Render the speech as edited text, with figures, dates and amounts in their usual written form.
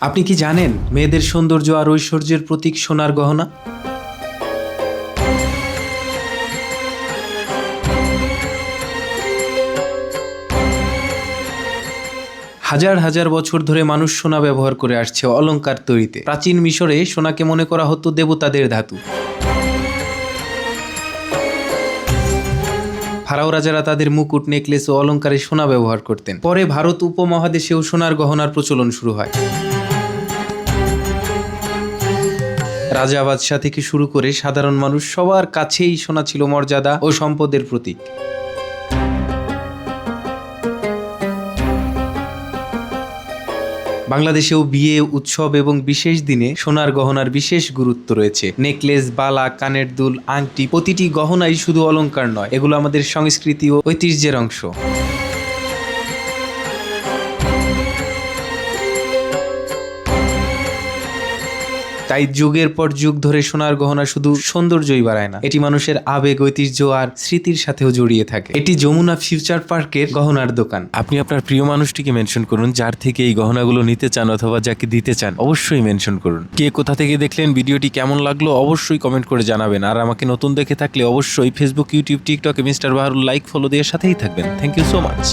আপনি কি জানেন মেয়েদের সৌন্দর্য আর ঐশ্বর্যের প্রতীক সোনার গহনা? হাজার হাজার বছর ধরে মানুষ সোনা ব্যবহার করে আসছে অলংকার তৈরিতে। প্রাচীন মিশরে সোনাকে মনে করা হতো দেবতাদের ধাতু। ফারাও রাজারা তাদের মুকুট, নেকলেস ও অলংকারে সোনা ব্যবহার করতেন। পরে ভারত উপমহাদেশেও সোনার গহনার প্রচলন শুরু হয়। রাজা বাদশাহ থেকে শুরু করে সাধারণ মানুষ সবার কাছেই সোনা ছিল মর্যাদা ও সম্পদের প্রতীক। বাংলাদেশেও বিয়ে, উৎসব এবং বিশেষ দিনে সোনার গহনার বিশেষ গুরুত্ব রয়েছে। নেকলেস, বালা, কানের দুল, আংটি, প্রতিটি গহনাই শুধু অলংকার নয়, এগুলো আমাদের সংস্কৃতি ও ঐতিহ্যের অংশ। তাই যুগের পর যুগ ধরে সোনার গহনা শুধু সৌন্দর্যই বাড়ায় না, এটি মানুষের আবেগ, ঐতিহ্য আর স্মৃতির সাথেও জড়িয়ে থাকে। এটি যমুনা ফিউচার পার্কের গহনার দোকান। আপনি আপনার প্রিয় মানুষটিকে মেনশন করুন যার থেকে এই গহনাগুলো নিতে চান অথবা যাকে দিতে চান, অবশ্যই মেনশন করুন। কে কোথা থেকে দেখলেন, ভিডিওটি কেমন লাগলো অবশ্যই কমেন্ট করে জানাবেন। আর আমাকে নতুন দেখে থাকলে অবশ্যই ফেসবুক, ইউটিউব, টিকটকে মিস্টার বাহারুল লাইক, ফলো দিয়ে সাথেই থাকবেন। Thank you so much.